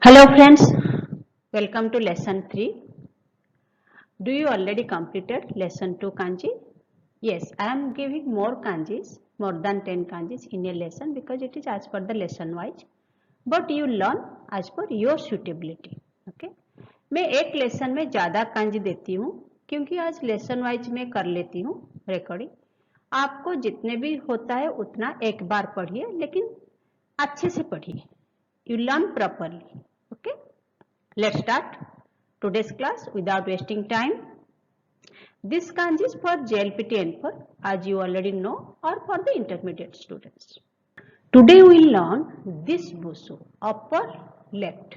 Hello friends, welcome to lesson 3. Do you already completed lesson 2 kanji? Yes, I am giving more kanjis, more than 10 kanjis in a lesson because it is as per the lesson wise. But you learn as per your suitability. Okay? मैं एक lesson में ज़्यादा kanji देती हूँ क्योंकि आज lesson wise में कर लेती हूँ रिकॉर्डिंग. आपको जितने भी होता है उतना एक बार पढ़िए लेकिन अच्छे से पढ़िए. You learn properly. Okay? Let's start today's class without wasting time. This kanji is for JLPT N4 as you already know or for the intermediate students. Today we will learn this busu upper left.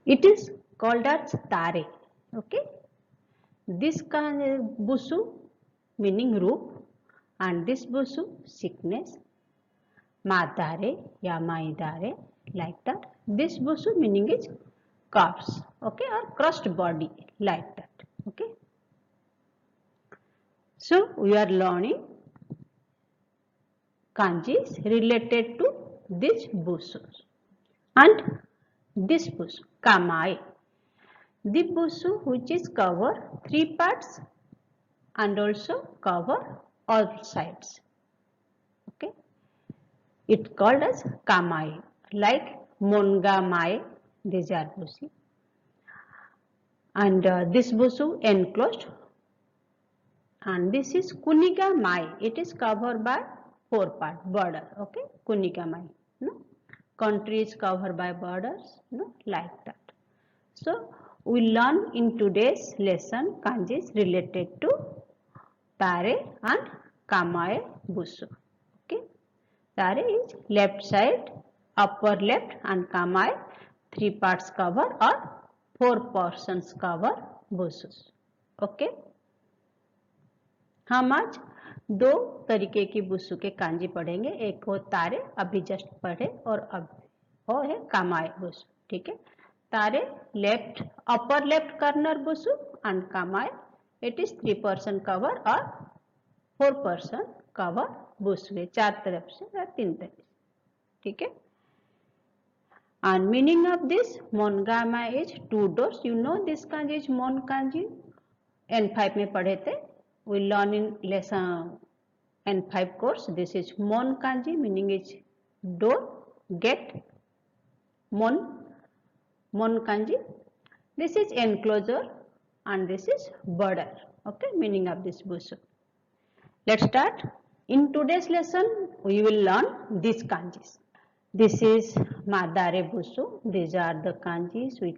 It is called as tare. Okay. This busu meaning roop and this busu sickness. Matare ya maidare like that. This busu meaning is corpse, okay, or crushed body like that. Okay. So we are learning kanjis related to this busu and this busu kamai. The busu which is cover 3 parts and also cover all sides. Okay. It's called as kamai, like monga mai, these are busu. And this busu enclosed, and this is kuniga mai. It is covered by 4 parts border. Okay, kuniga mai. No, country is covered by borders. No, like that. So we learn in today's lesson kanjis related to tare and kamae busu. Okay. Tare is left side, upper left, and kamae 3 parts cover or 4 portions cover busus. Okay. हम आज 2 तरीके की बुसु के कांजी पढ़ेंगे. एक हो तारे, अभी जस्ट पढ़े, और अब वो है कामाए बुसु. ठीक है. तारे लेफ्ट, अपर लेफ्ट कॉर्नर बुसु एंड कामाए इट इज 3% कवर और 4% कवर बुसु है. 4 तरफ से या 3 तरफ से. ठीक है. And meaning of this मोनगामा is 2 doors. You know this kanji is mon kanji. N5 में पढ़े थे. We learn in lesson N5 course. This is mon kanji, meaning is door, gate. Mon kanji. This is enclosure and this is border. Okay, meaning of this busu. Let's start. In today's lesson, we will learn these kanjis. This is madare busu. These are the kanjis we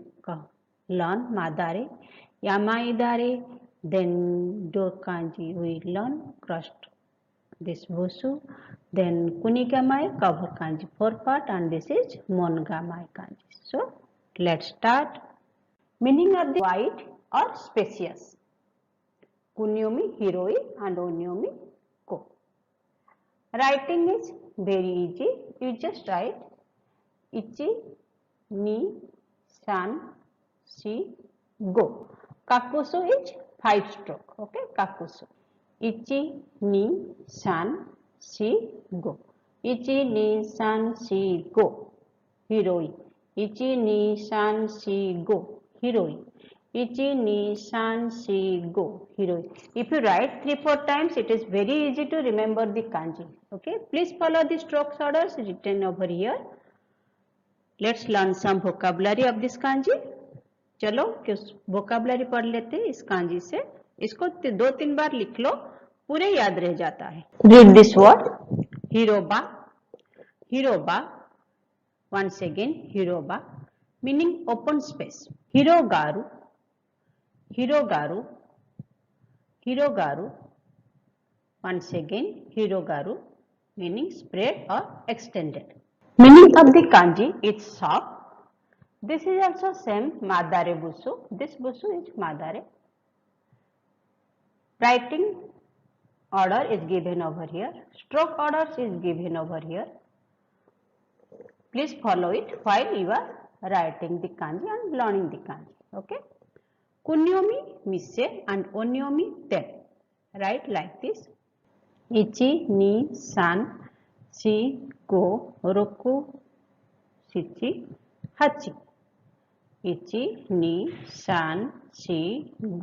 learn. Madare, yamaidare. Then do kanji we learn crushed this busu. Then kunigamai cover kanji 4 part and this is mongamai kanji. So let's start. Meaning of the wide or spacious. Kunyomi hiroi and onyomi ko. Writing is very easy. You just write ichi ni san shi go. Kakusu is 5 stroke. Okay, kakusu. Ichi ni san shi go. Ichi ni san shi go. Hiroi. Ichi ni san shi go. Hiroi. Ichi ni san shi go. Hiroi. If you write 3-4 times, it is very easy to remember the kanji. Okay, please follow the strokes orders written over here. Let's learn some vocabulary of this kanji. चलो vocabulary पढ़ लेते हैं इस कांजी से. इसको 2-3 बार लिख लो, पूरे याद रह जाता है. रीड दिस वर्ड हिरोबा. हिरोबा, once again हिरोबा meaning open space. हिरोगारु. हिरोगारु. हिरोगारु, once again हिरोगारु meaning spread or extended. Meaning of the kanji is soft. This is also same madare busu. This busu is madare. Writing order is given over here. Stroke orders is given over here. Please follow it while you are writing the kanji and learning the kanji. Okay. Kunyomi mise and onyomi ten. Write like this. Ichi ni san shi go, roku, shichi, hachi. Ichi, ni, san, shi,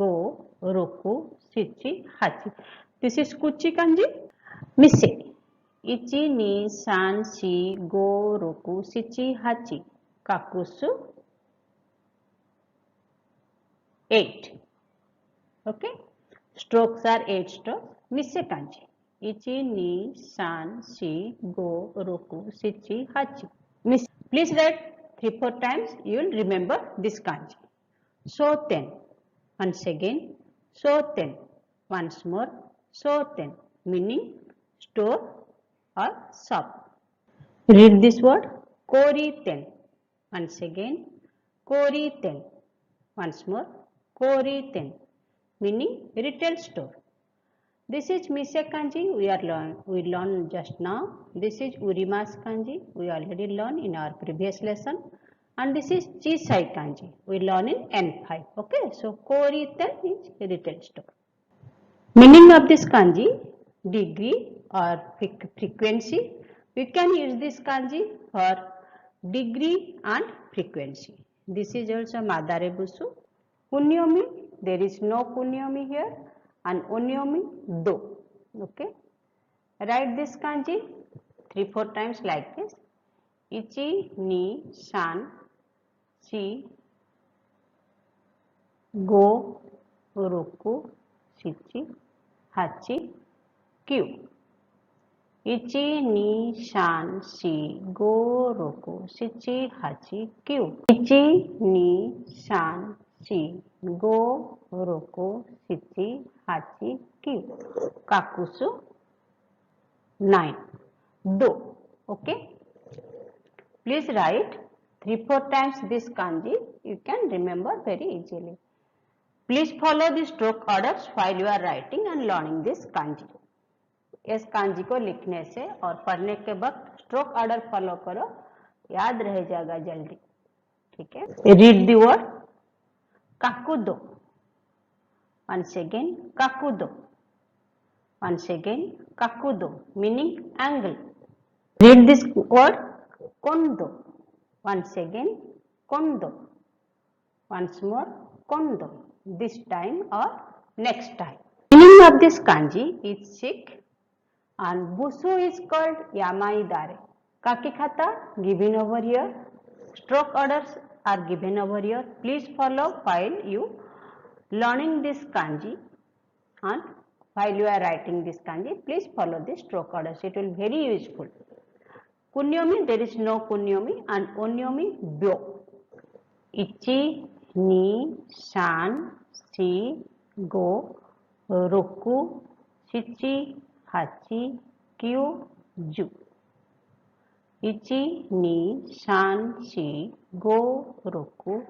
go, roku, shichi, hachi. This is kuchi kanji. Mise. Ichi, ni, san, shi, go, roku, shichi, hachi. Kakusu 8. Okay. Strokes are 8 strokes. Mise kanji. Ichi, ni, san, shi, go, roku, shichi, hachi. Mise. Please write 3-4 times. You will remember this kanji. Soten. Once again. Soten. Once more. Soten. Meaning store or shop. Read this word. Koriten. Once again. Koriten. Once more. Koriten. Meaning retail store. This is Mise kanji we learned just now. This is Urimasu kanji we already learned in our previous lesson. And this is Chisai kanji we learn in N5. Okay, so Koriten is retail store. Meaning of this kanji, degree or frequency. We can use this kanji for degree and frequency. This is also Madare Busu. Kunyomi, there is no kunyomi here, and onyomi do. Okay, write this kanji 3-4 times like this. Ichi, ni, san, shi, go, roku, shichi, hachi, kyu. Ichi, ni, san, shi, go, roku, shichi, hachi, kyu. Ichi, ni, san, shi, go, roku, shichi, hachi, kyu. Kakusu 9. Do. Okay. Please write 3-4 times this kanji. You can remember very easily. Please follow the stroke orders while you are writing and learning this kanji. इस kanji को लिखने से और पढ़ने के वक्त stroke order follow करो, याद रह जाएगा जल्दी. ठीक है. Read the word kakudo. Once again kakudo. Once again kakudo, meaning angle. Read this word kondo. Once again kondo. Once more kondo. This time or next time. Meaning of this kanji is sick and busu is called yamaidare. Kakikata given over here. Stroke orders are given over here. Please follow while you learning this kanji and while you are writing this kanji. Please follow the stroke orders. It will be very useful. Kunyomi, there is no kunyomi, and onyomi byo. Ichi, ni, san, shi, go, roku, shichi, hachi, kyu, ju. Ichi, ni, san, shi, go, roku,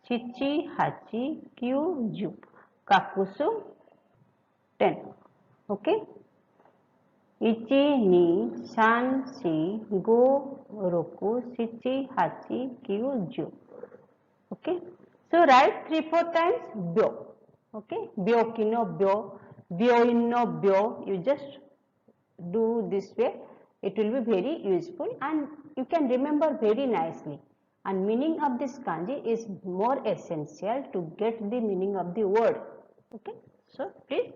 shichi, hachi, kyu, ju. Kakusu 10. Okay. Ichi, ni, san, shi, go, roku, shichi, hachi, kyu, ju. Okay. So write 3-4 times byo. Okay. Byo kino byo. Byo inno byo. You just do this way. It will be very useful and you can remember very nicely. And meaning of this kanji is more essential to get the meaning of the word. Okay. So please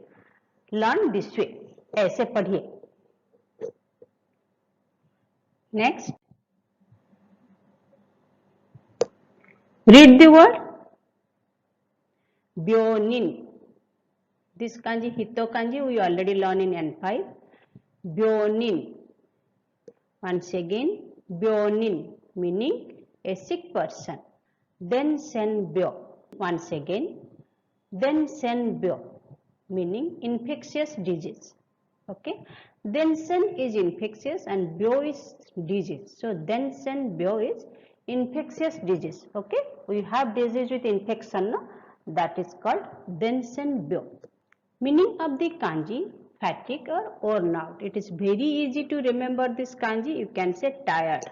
learn this way. ऐसे पढ़िए. Next. Read the word byonin. This kanji, hito kanji, we already learned in N5. Byonin. Once again, byonin, meaning a sick person. Then sen byo. Once again, then sen byo, meaning infectious disease. Okay. Then sen is infectious and byo is disease. So then sen byo is infectious disease. Okay. We have disease with infection, no? That is called Densen byo. Meaning of the kanji, fatigue or worn out. It is very easy to remember this kanji. You can say tired.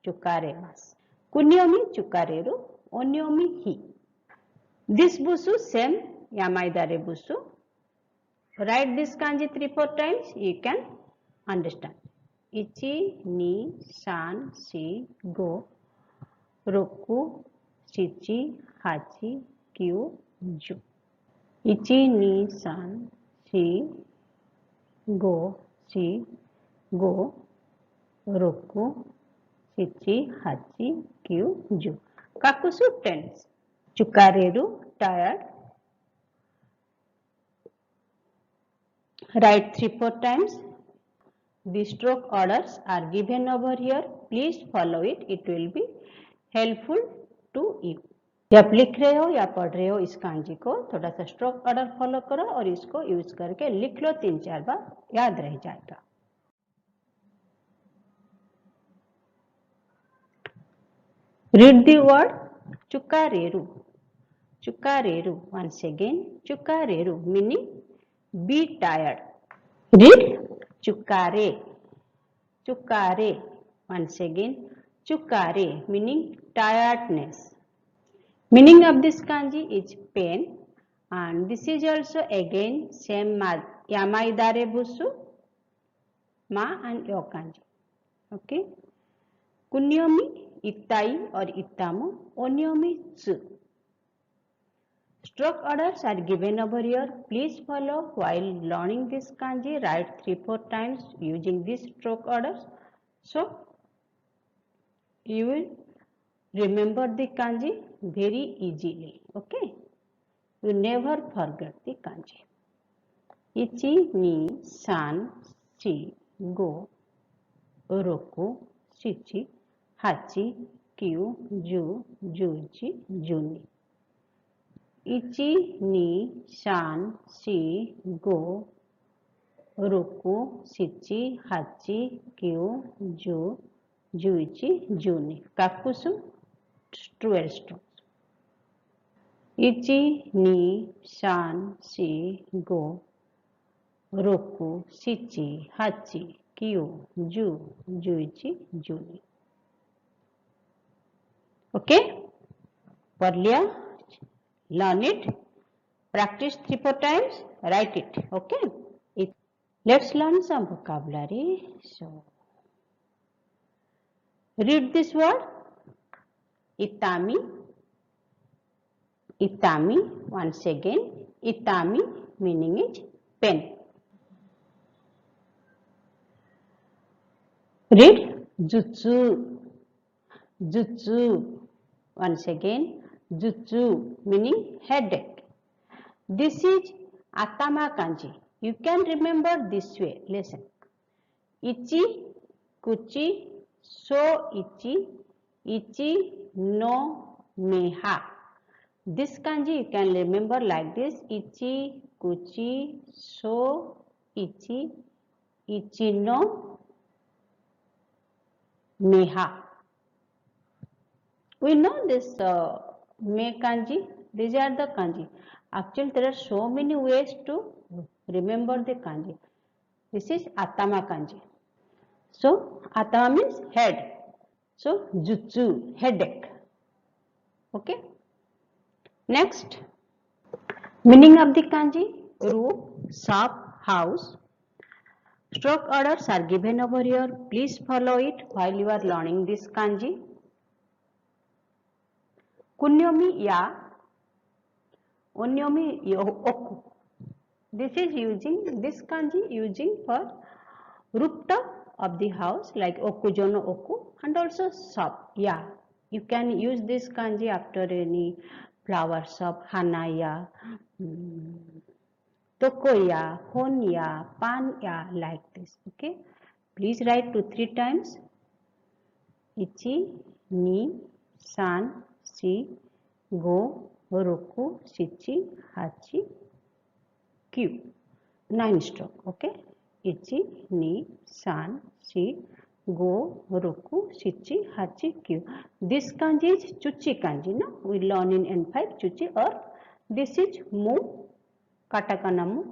Chukaremas. Kunyomi chukareru. Onyomi hi. This busu same yamaidare busu. Write this kanji 3-4 times. You can understand. ichi, ni, san, shi, go, roku, shichi, hachi, kyu, ju. Ichi, ni, san, shi, go, shi, go, roku, shichi, hachi, kyu, ju. Kakusu tense. Chukareru, tired. Write 3-4 times. The stroke orders are given over here. Please follow it. It will be helpful to you. जब लिख रहे हो या पढ़ रहे हो इस कांजी को थोड़ा सा स्ट्रोक ऑर्डर फॉलो करो और इसको यूज करके लिख लो 3-4 बार, याद रह जाएगा. Read the word chukareru. Chukareru. Once again, chukareru meaning be tired. Read chukare. Chukare. Once again, chukare meaning tiredness. Meaning of this kanji is pain, and this is also again same yamaidare busu, ma and yo kanji. Okay. Kunyomi, itai or itamu, onyomi tsu. Stroke orders are given over here. Please follow while learning this kanji. Write 3-4 times using these stroke orders. So you will remember the kanji very easily. Okay. You never forget the kanji. Ichi, ni, san, shi, go, roku, shichi, hachi, kyu, ju, juichi, juni. Ichi, ni, san, shi, go, roku, shichi, hachi, kyu, ju, juichi, juni. Kakusu 12 strokes. Ichi, ni, san, shi, go, roku, shichi, hachi, kyu, ju, juichi, juni. Okay? पढ़ लिया? Learn it. Practice 3-4 times. Write it. Okay? Let's learn some vocabulary. So, read this word. Itami. Itami. Once again. Itami meaning is pain. Read jutsu. Jutsu. Once again. Jutsu meaning headache. This is atama kanji. You can remember this way. Listen. Ichi, kuchi, so ichi, ichi no meha. This kanji you can remember like this. Ichi, kuchi, so ichi, ichi no meha. We know this me kanji. These are the kanji. Actually, there are so many ways to remember the kanji. This is atama kanji. So, atama means head. So, jutsu, headache. Okay. Next, meaning of the kanji, room, shop, house. Stroke orders are given over here. Please follow it while you are learning this kanji. Kunyomi ya, onyomi oku. This is using this kanji using for rooftop of the house like okujono oku and also shop. Yeah, you can use this kanji after any flower shop, hanaya, tokoya, honya, panya, like this. Okay, please write 2-3 times. Ichi, ni, san, shi, go, roku, shichi, hachi, kyu. 9 stroke. Okay. Ichi, ni, san, shi, go, roku, shichi, hachi, kyu. This kanji is chuchi kanji. No? We learn in N5 chuchi, or this is mu, katakana mu,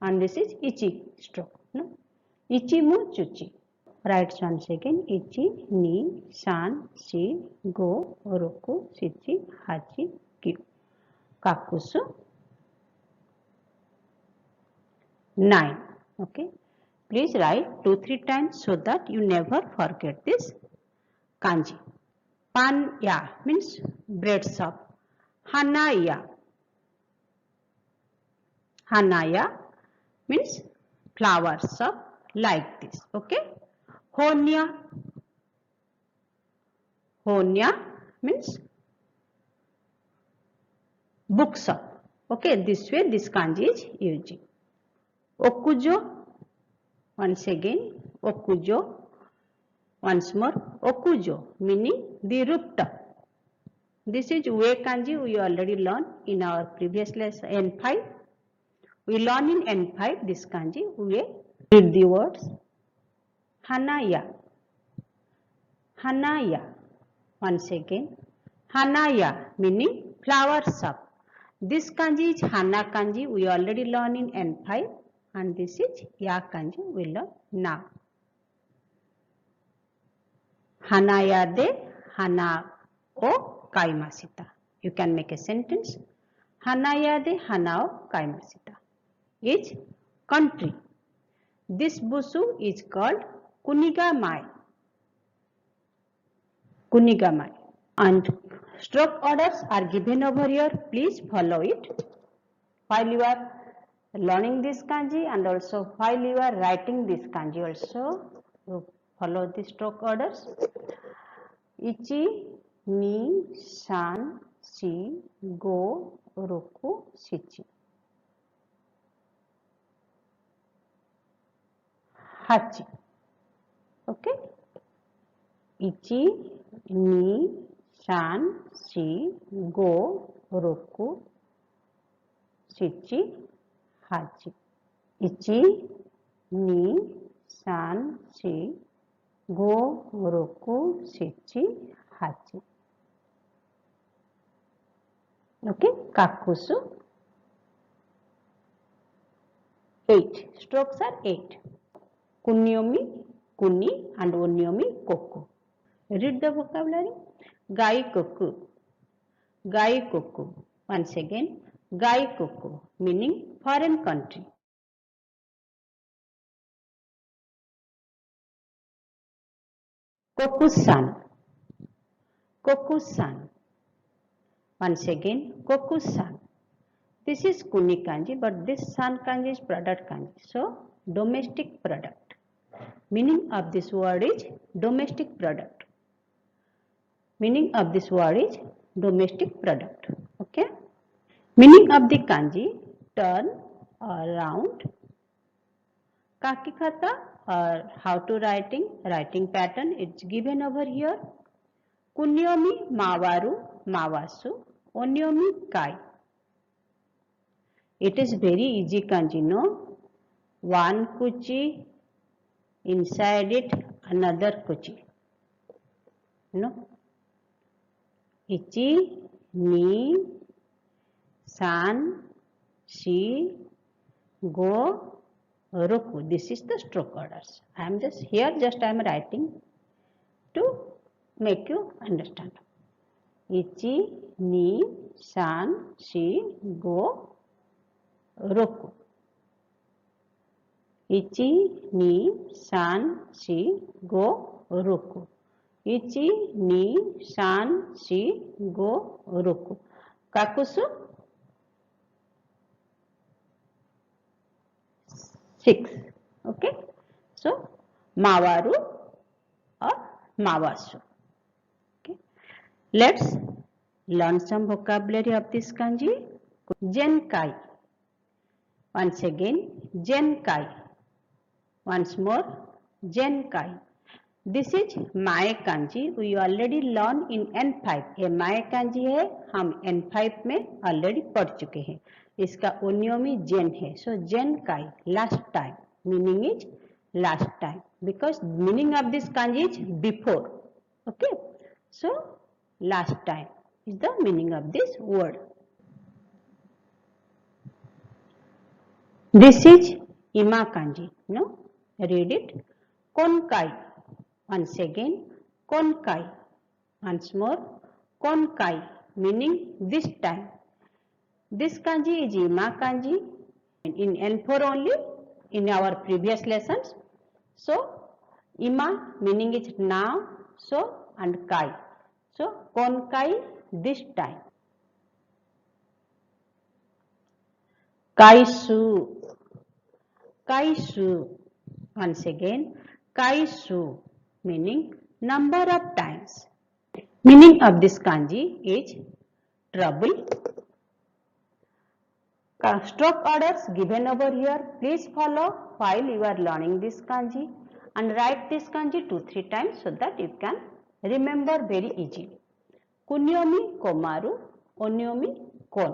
and this is ichi stroke. No? Ichi, mu, chuchi. Write once again. Ichi, ni, san, shi, go, roku, shichi, hachi, kyu. Kakusu 9. Okay. Please write 2-3 times so that you never forget this kanji. Panya means bread shop. Hanaya. Hanaya means flower shop like this. Okay. Honya. Honya means book shop. Okay, this way this kanji is using. Okujo, once again, okujo. Once more, okujo meaning the rooftop. This is way kanji we already learned in our previous lesson N5. We learn in N5 this kanji. We read the words. Hanaya. Hanaya. Once again, Hanaya meaning flower shop. This kanji is Hana kanji. We already learned in N5, and this is Ya kanji we learn now. Hanaya de Hana o kaimasita. You can make a sentence. Hanaya de Hana o kaimasita is country. This busu is called Kunigamai. Kunigamai. And stroke orders are given over here. Please follow it while you are learning this kanji, and also while you are writing this kanji also you follow the stroke orders. Ichi, ni, san, shi, go, roku, shichi. Hachi. Okay. Ichi, ni, san, shi, go, roku, shichi, hachi. Ichi, ni, san, shi, go, roku, shichi, hachi. Okay, kakusu. 8. Strokes are 8. Kunyomi, kuni, and onyomi, koku. Read the vocabulary. Gai koku. Gai koku. Once again, gai koku meaning foreign country. Koku-san. Koku-san. Once again, Koku-san. This is kuni kanji, but this san kanji is product kanji. So, domestic product. Meaning of this word is domestic product. Meaning of this word is domestic product. Okay. Meaning of the kanji, turn around. Kakikata or how to writing pattern it's given over here. Kunyomi, mawaru, mawasu, onyomi, kai. It is very easy kanji, no? One kuchi, inside it another kuchi. No? Ichi, ni, san, shi, go, roku. This is the stroke orders. I am just writing to make you understand. Ichi, ni, san, shi, go, roku. Ichi, ni, san, shi, go, roku. Ichi, ni, san, shi, go, roku. Kakusu? 6. Okay. So, mawaru or mawasu. Okay. Let's learn some vocabulary of this kanji. Genkai. Once again, genkai. Once more, genkai. This is my kanji. We already learn in N5. ये my kanji है, हम N5 में already पढ़ चुके हैं. इसका onyomi gen है. So genkai, last time. Meaning is last time. Because meaning of this kanji is before. Okay. So last time is the meaning of this word. This is ima kanji. No? Read it. Konkai. Once again, konkai. Once more, konkai, meaning this time. This kanji is ima kanji. In N4 only, in our previous lessons, So ima meaning is now, so, and kai. So konkai this time. Kaisu, kaisu. Once again, kaisu meaning number of times. Meaning of this kanji is trouble. Stroke orders given over here. Please follow while you are learning this kanji and write this kanji 2-3 times so that you can remember very easily. Kunyomi komaru, onyomi kon.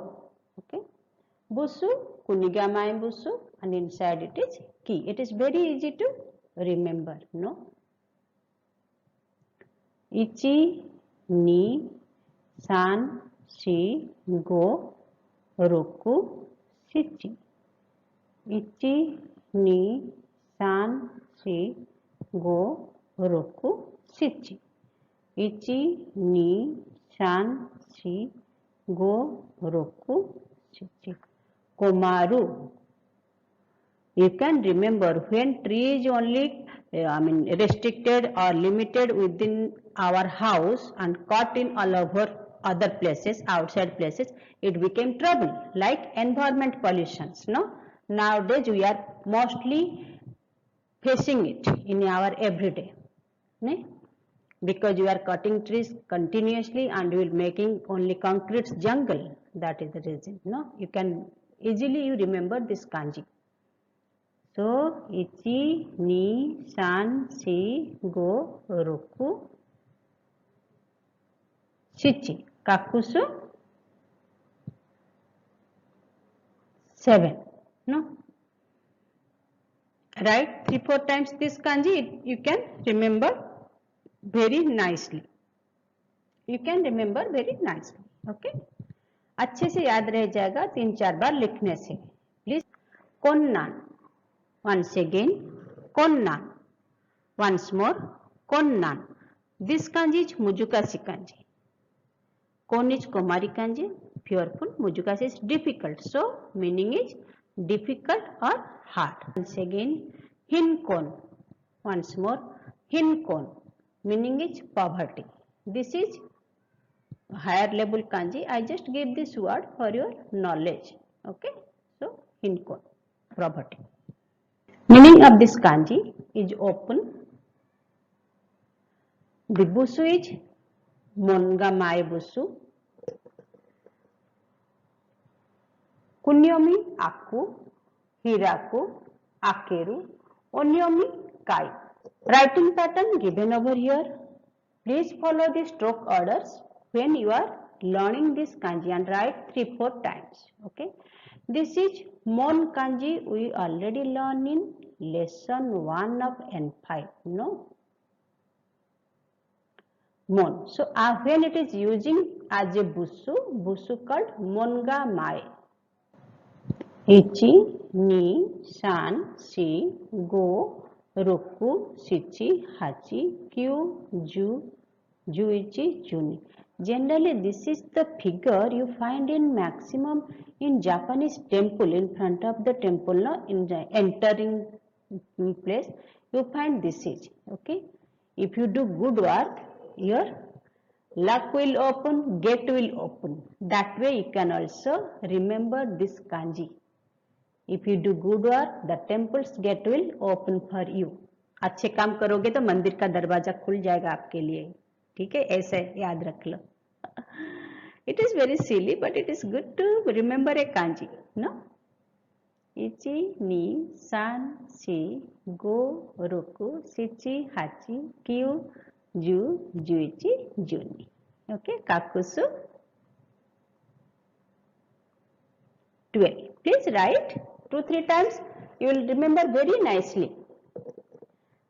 Okay. Busu, kunigamai busu, and inside it is ki. It is very easy to remember, no? Ichi, ni, san, shi, go, roku, shichi. Ichi, ni, san, shi, go, roku, shichi. Ichi, ni, san, shi, go, roku, shichi. Komaru. You can remember when tree is only restricted or limited within our house and caught in all over other places, outside places, it became trouble, like environment pollutions, no? Nowadays we are mostly facing it in our everyday, no? Because you are cutting trees continuously and you are making only concrete jungle. That is the reason, no? You can easily you remember this kanji. So ichi, ni, san, shi, go, roku, shichi. Kakusu 7. No? Write 3-4 times this kanji. You can remember very nicely. You can remember very nicely. Okay? अच्छे से याद रह जाएगा 3-4 बार लिखने से. Please. Konnan. Once again, konnan. Once more, konnan. This kanji is Mujukasi kanji. Kon is Komari kanji, fearful. Mujukasi is difficult. So, meaning is difficult or hard. Once again, hinkon. Once more, hinkon. Meaning is poverty. This is higher level kanji. I just gave this word for your knowledge. Okay. So, hinkon, poverty. Meaning of this kanji is open. The busu is mongamai busu. Kunyomi aku, hiraku, akeru, onyomi kai. Writing pattern given over here. Please follow the stroke orders when you are learning this kanji and write 3-4 times. Okay. This is mon kanji we already learned in lesson 1 of N5. No? Mon. So when it is using as a busu called monga mai. Ichi, ni, san, shi, go, roku, shichi, hachi, kyu, ju, juichi, juni. Generally, this is the figure you find in maximum in Japanese temple, in front of the temple, no? In the entering place, you find this is, okay? If you do good work, your luck will open, gate will open. That way you can also remember this kanji. If you do good work, the temple's gate will open for you. अच्छे काम करोगे तो मंदिर का दरवाजा खुल जाएगा आपके लिए. ठीक है, ऐसे याद रख लो. It is very silly, but it is good to remember a kanji, no? Ichi, ni, san, shi, go, roku, shichi, hachi, kyu, ju, juichi, juni. Okay, kakusu 12. Please write 2-3 times. You will remember very nicely.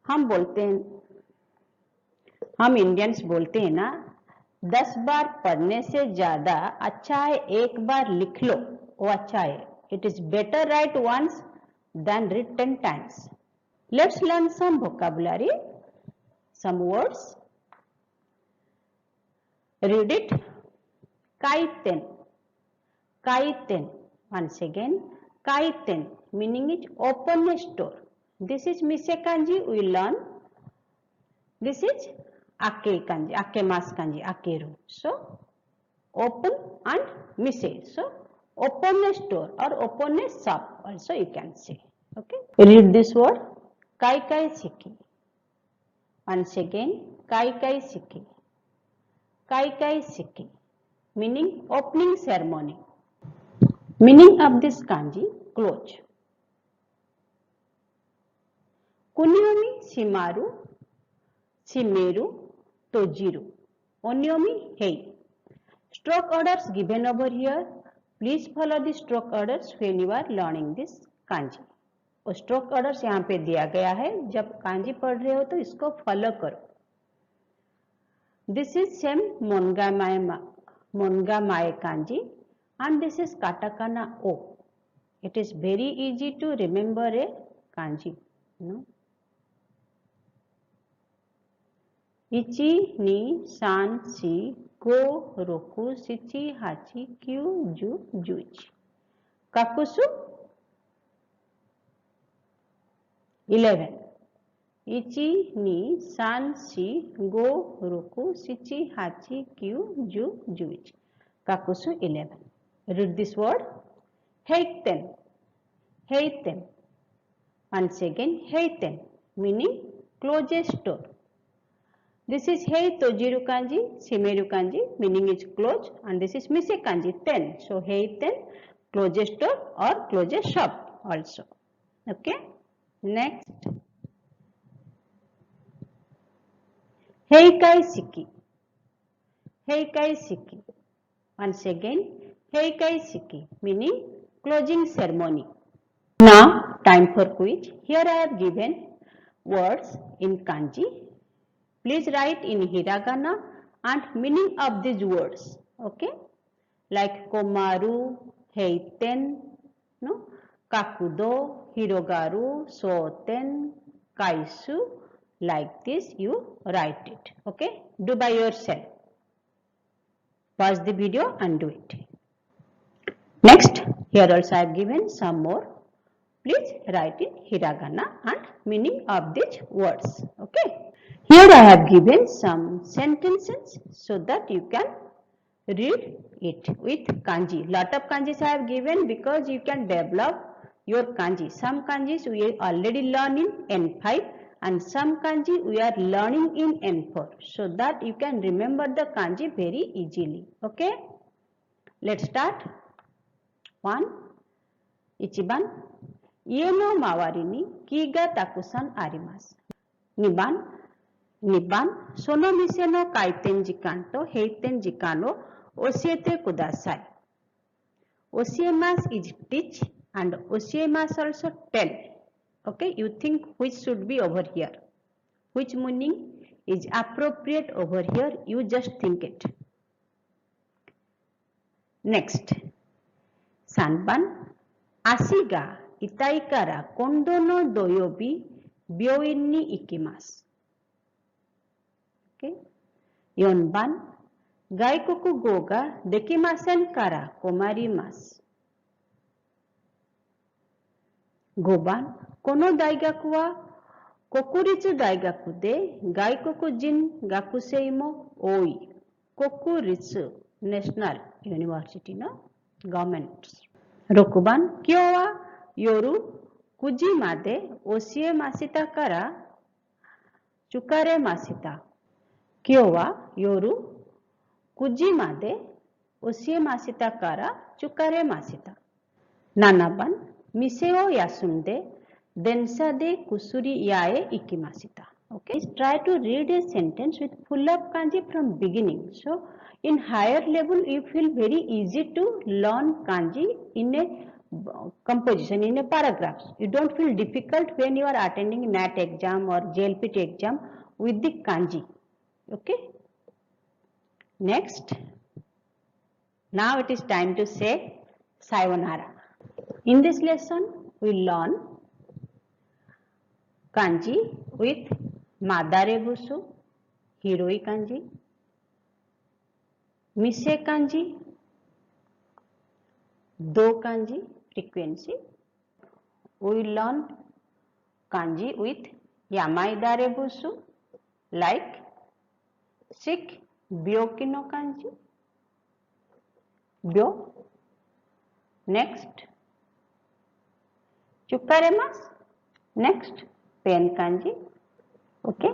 हम बोलते हैं, हम Indians बोलते हैं ना, 10 बार पढ़ने से ज्यादा अच्छा है एक बार लिख लो, वो अच्छा है. It is better write once than read 10 times. Let's learn some vocabulary, some words. Read it. Kaiten. Kaiten. Once again, kaiten meaning is open a store. This is mise kanji. We learn. This is ake kanji, akemas kanji, akeru. So open and mise. So open a store or open a shop also you can say. Okay. Read this word. Kai kai siki. Once again, kai kai siki. Kai kai siki. Meaning opening ceremony. Meaning of this kanji, close. Kunyomi shimaru, shimeru, tojiru. Onyomi hei. Stroke orders given over here. Please follow the stroke orders when you are learning this kanji. और stroke orders यहाँ पे दिया गया है, जब कांजी पढ़ रहे हो तो इसको फॉलो करो. दिस इज सेम मोनगामाए kanji and this is katakana o. It is very easy to remember a kanji. Ichi ni san shi go roku shichi hachi kyu ju juichi. Kakusu 11. Ichi ni san shi go roku shichi hachi kyu ju juichi. Kakusu 11. Read this word. Heiten. Heiten. Once again, heiten. Meaning close a store. This is hei tojiru kanji, shimeru kanji, meaning is close, and this is mise kanji, ten. So heiten, close a store or close a shop also. Okay. Next. Heikai shiki. Heikai shiki. Once again, heikai shiki, meaning closing ceremony. Now, time for quiz. Here I have given words in kanji. Please write in hiragana and meaning of these words. Okay. Like komaru, heiten, no? Kakudo, hirogaru, soten, kaisu. Like this you write it. Okay. Do by yourself. Pause the video and do it. Next, here also I have given some more. Please write in hiragana and meaning of these words. Okay. Here I have given some sentences so that you can read it with kanji. Lot of kanjis I have given because you can develop your kanji. Some kanjis we already learn in N5 and some kanji we are learning in N4 so that you can remember the kanji very easily. Okay. Let's start. 1. Ichiban. Ie no mawari ni ki ga takusan arimasu. 2番、その店の開店時間と閉店時間を教えてください。教えます is teach and 教えます also tell. Okay, you think which should be over here? Which meaning is appropriate over here? You just think it. Next. 3番、足が痛いから今度の土曜日病院に行きます。4番、外国語ができませんから困ります。5番、この大学は国立大学で外国人学生も多い。国立ネショナルユニバーシティのガーメント。6番、今日は夜9時まで教えましたから疲れました。今日は夜9時まで教えましたから疲れました。7番、店を休んで電車で薬屋へ行きました。Okay, try to read a sentence with full of kanji from beginning. So, in higher level, you feel very easy to learn kanji in a composition, in a paragraph. You don't feel difficult when you are attending NAT exam or JLPT exam with the kanji. Okay. Next. Now it is time to say sayonara. In this lesson, we learn kanji with madare busu, hiroi kanji, mise kanji, do kanji, frequency. We learn kanji with yamaidare busu like shik byoki no kanji. Byo. Next chukkaremasu. Next pen kanji. Okay.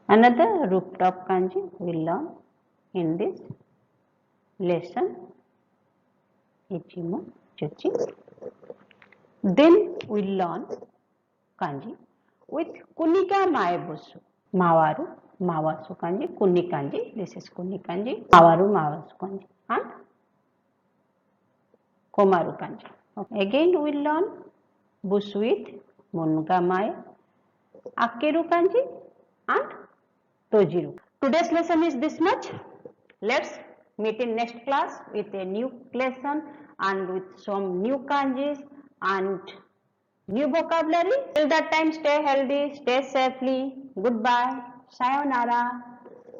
Another rooftop kanji we learn in this lesson. Ichimo chuchi. Then we learn kanji with kunika maebusu. Mawaru, mawasu kanji, kuni kanji. This is kuni kanji. Mawaru, mawasu kanji. And komaru kanji. Okay. Again we learn busu with munuga mae, akeru kanji and tojiru. Today's lesson is this much. Let's meet in next class with a new lesson and with some new kanjis and new vocabulary. Till that time, stay healthy, stay safely. Goodbye. Sayonara.